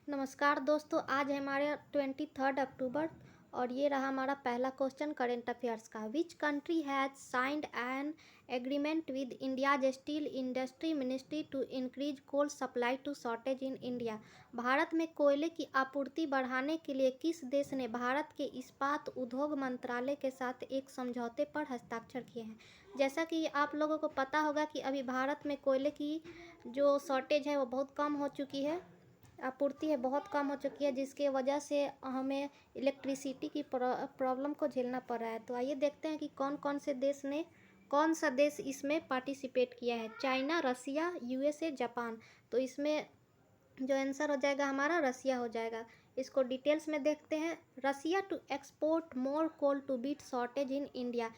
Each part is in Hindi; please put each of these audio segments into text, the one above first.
नमस्कार दोस्तों, आज है हमारे 23 अक्टूबर और ये रहा हमारा पहला क्वेश्चन करेंट अफेयर्स का। Which country has signed an agreement with India's steel industry ministry to increase coal supply to shortage in India. Bharat में कोयले की आपूर्ति बढ़ाने के लिए किस देश ने भारत के इस्पात उद्योग मंत्रालय के साथ एक समझौते पर हस्ताक्षर किए हैं। जैसा कि आप लोगों को पता होगा कि अभी भारत में कोयले की जो शॉर्टेज है वो बहुत कम हो चुकी है, आपूर्ति है बहुत कम हो चुकी है, जिसके वजह से हमें इलेक्ट्रिसिटी की प्रॉब्लम को झेलना पड़ रहा है। तो आइए देखते हैं कि कौन सा देश इसमें पार्टिसिपेट किया है। चाइना, रसिया, यूएसए, जापान। तो इसमें जो आंसर हो जाएगा हमारा रसिया हो जाएगा। इसको डिटेल्स में देखते हैं। Russia to export more coal to beat shortage in India.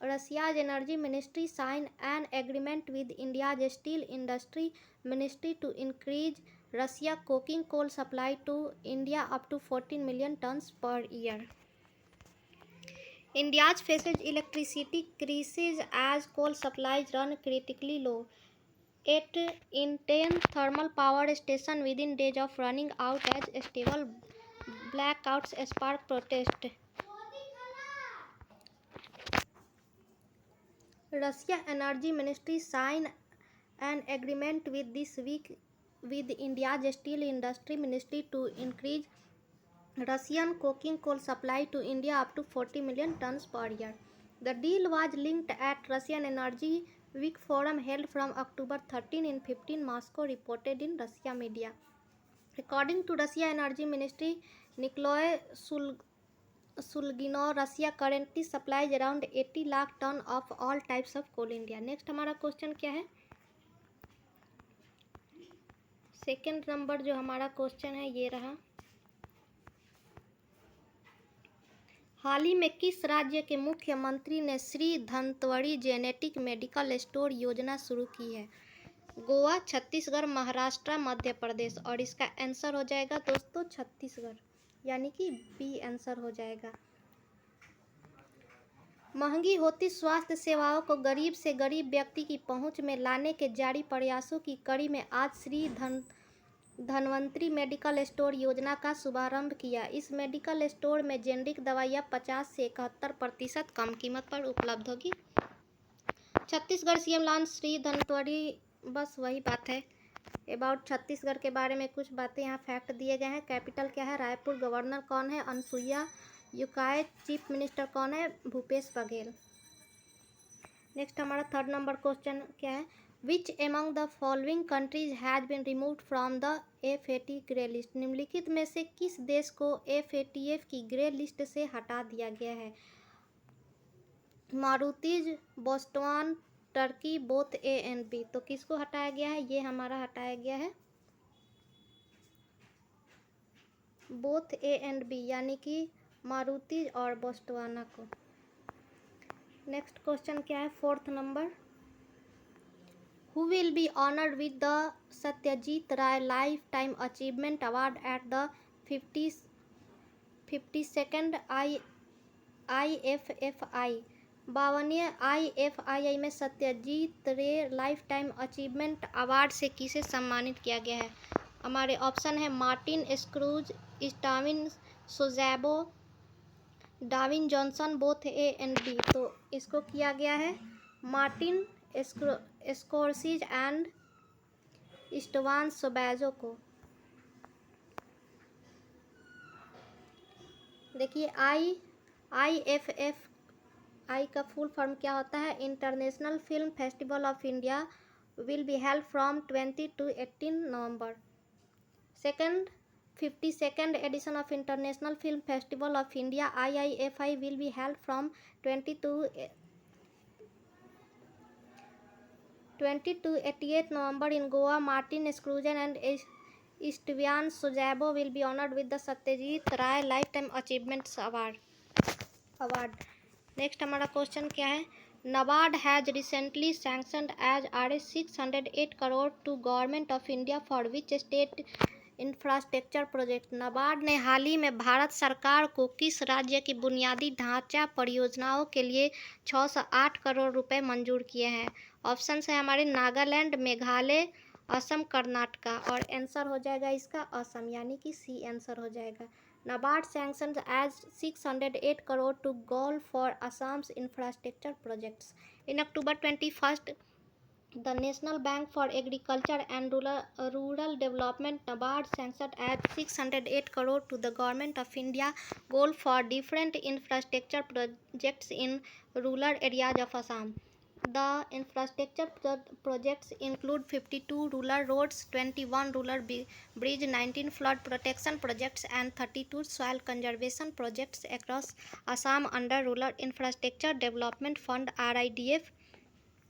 Russia's energy ministry signed an agreement with India's steel industry ministry to increase Russia coking coal supply to India up to 14 million tons per year. India faces electricity crisis as coal supplies run critically low. 8 in 10 thermal power stations within days of running out as stable blackouts spark protest. Russia Energy Ministry signed an agreement with this week with India's steel industry ministry to increase Russian coking coal supply to India up to 40 million tons per year. The deal was linked at Russian Energy Week Forum held from October 13 in 15, Moscow reported in Russia media. According to Russia Energy Ministry, Nikolai Sulginov, Russia currently supplies around 80 lakh ton of all types of coal India. Next हमारा क्वेश्चन क्या है? सेकेंड नंबर जो हमारा क्वेश्चन है ये रहा। हाल ही में किस राज्य के मुख्यमंत्री ने Shri Dhanvantari genetic medical store योजना शुरू की है? गोवा, छत्तीसगढ़, महाराष्ट्र, मध्य प्रदेश। और इसका आंसर हो जाएगा दोस्तों छत्तीसगढ़, यानी कि बी आंसर हो जाएगा। महंगी होती स्वास्थ्य सेवाओं को गरीब से गरीब व्यक्ति की पहुंच में लाने के जारी प्रयासों की कड़ी में आज श्री धन्वंतरि मेडिकल स्टोर योजना का शुभारंभ किया। इस मेडिकल स्टोर में जेनेरिक दवाइयाँ 50 से 71% कम कीमत पर उपलब्ध होगी। छत्तीसगढ़ सीएम लॉन्च श्री धन्वंतरि, बस वही बात है। अबाउट छत्तीसगढ़ के बारे में कुछ बातें यहाँ फैक्ट दिए गए हैं। कैपिटल क्या है? रायपुर। गवर्नर कौन है? अनसुईया उइके। चीफ मिनिस्टर कौन है? भूपेश बघेल। नेक्स्ट हमारा थर्ड नंबर क्वेश्चन क्या है? Which among the following countries has been removed from the FATF grey list. निम्नलिखित में से किस देश को FATF की ग्रे लिस्ट से हटा दिया गया है? Mauritius, Botswana, Turkey, both A and B। तो किसको हटाया गया है? ये हमारा हटाया गया है बोथ A and B, यानी कि मारुति और बोस्टवाना को। नेक्स्ट क्वेश्चन क्या है? Fourth number. Who will be honoured with the Satyajit Ray lifetime achievement award at the 52nd IFFI। 52वें IFFI में सत्यजीत रे लाइफ टाइम अचीवमेंट अवार्ड से किसे सम्मानित किया गया है? हमारे ऑप्शन है मार्टिन स्क्रूज, स्टाविन सोजैबो, डाविन Johnson, both A and B। तो इसको किया गया है मार्टिन स्कोर्सिज एंड स्टवान सोबैजो को। देखिए IFFI का फुल फॉर्म क्या होता है? International film festival of India will be held from 20 to 18 November. 52nd edition of International Film Festival of India IIFI will be held from 20 to 28 November in Goa. Martin Scorsese and Steven Sojabo will be honored with the Satyajit Ray Lifetime Achievements Award. Next हमारा क्वेश्चन क्या है? NABARD has recently sanctioned as Rs 608 crore to Government of India for which state infrastructure project. NABARD ने हाल ही में भारत सरकार को किस राज्य की बुनियादी ढांचा परियोजनाओं के लिए 608 करोड़ रुपए मंजूर किए हैं? ऑप्शन है हमारे नागालैंड, मेघालय, असम, कर्नाटका। और आंसर हो जाएगा इसका असम, यानी कि सी आंसर हो जाएगा। NABARD sanctioned as 608 crore to goal for Assam's infrastructure projects. In October 21st, the National Bank for Agriculture and Rural Development NABARD sanctioned as 608 crore to the Government of India goal for different infrastructure projects in rural areas of Assam. The infrastructure projects include 52 rural roads, 21 rural bridge, 19 flood protection projects and 32 soil conservation projects across Assam under Rural Infrastructure Development Fund RIDF.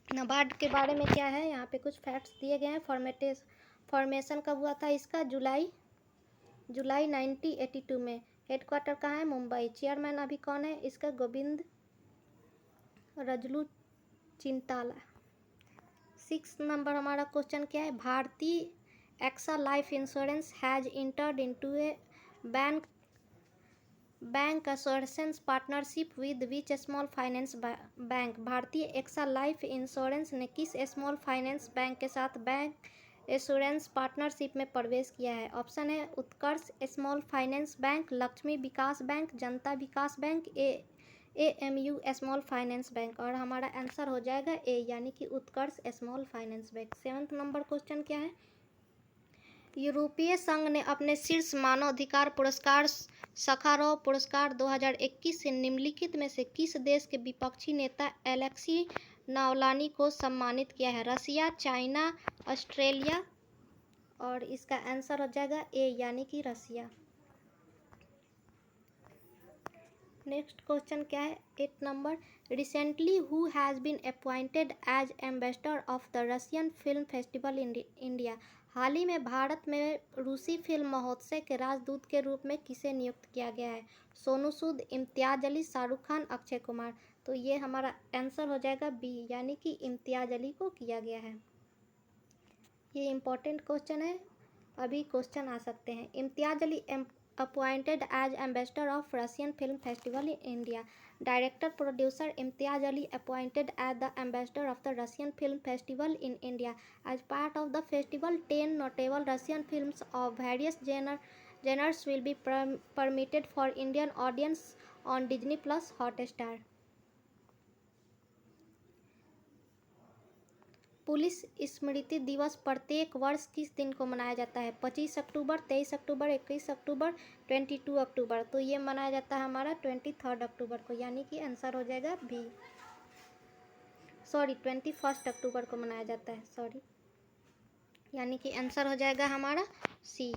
NABARD के बारे में क्या है, यहाँ पे कुछ फैक्ट्स दिए गए हैं। फॉर्मेशन कब हुआ था इसका? जुलाई 1982 में। हेडक्वार्टर कहाँ है? मुंबई। चेयरमैन अभी कौन है इसका? गोविंद रजलू चिंताला। 6 नंबर हमारा क्वेश्चन क्या है? Bharti AXA life insurance has entered into a bancassurance partnership with which small finance bank. Bharti AXA life insurance ने किस स्मॉल फाइनेंस बैंक के साथ बैंक एश्योरेंस पार्टनरशिप में प्रवेश किया है? ऑप्शन है Utkarsh small finance bank, Lakshmi Vikas bank, Janata Vikas bank, AMU small finance bank. और हमारा आंसर हो जाएगा ए, यानी कि Utkarsh small finance bank. 7 number question क्या है? यूरोपीय संघ ने अपने शीर्ष मानवाधिकार पुरस्कार सखारोव पुरस्कार 2021 से निम्नलिखित में से किस देश के विपक्षी नेता एलेक्सी नावलानी को सम्मानित किया है? रसिया, चाइना, ऑस्ट्रेलिया। और इसका आंसर हो जाएगा ए, यानी कि रसिया। नेक्स्ट क्वेश्चन क्या है? 8 number. Recently who has been appointed as ambassador of the Russian film festival in India. हाल ही में भारत में रूसी फिल्म महोत्सव के राजदूत के रूप में किसे नियुक्त किया गया है? सोनू सूद, इम्तियाज अली, शाहरुख खान, अक्षय कुमार। तो ये हमारा आंसर हो जाएगा बी, यानी कि इम्तियाज अली को किया गया है। ये इम्पोर्टेंट क्वेश्चन है, अभी क्वेश्चन आ सकते हैं। Imtiaz Ali appointed as ambassador of Russian Film Festival in India. Director producer Imtiaz Ali appointed as the ambassador of the Russian Film Festival in India. As part of the festival, 10 notable Russian films of various genres will be permitted for Indian audience on Disney Plus Hotstar. Police स्मृति दिवस प्रत्येक वर्ष किस दिन को मनाया जाता है? 25 अक्टूबर, 23 अक्टूबर, 21 अक्टूबर, 22 अक्टूबर। तो ये मनाया जाता है हमारा 23 अक्टूबर को, यानी कि आंसर हो जाएगा बी। 21 अक्टूबर को मनाया जाता है, यानी कि आंसर हो जाएगा हमारा सी।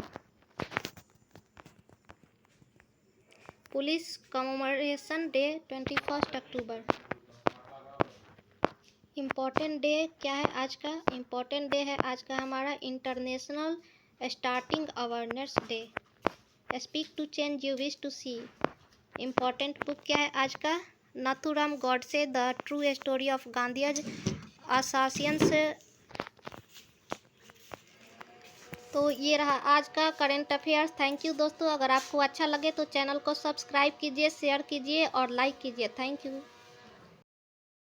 पुलिस कमेमोरेशन डे 21 अक्टूबर। इम्पॉर्टेंट डे क्या है आज का? इम्पॉर्टेंट डे है आज का हमारा international starting awareness day. Speak to change you wish to see. Important book क्या है आज का? Nathuram Godse the true story of Gandhi's assassins. तो ये रहा आज का करंट अफेयर्स। थैंक यू दोस्तों। अगर आपको अच्छा लगे तो चैनल को सब्सक्राइब कीजिए, शेयर कीजिए और लाइक कीजिए। Thank you.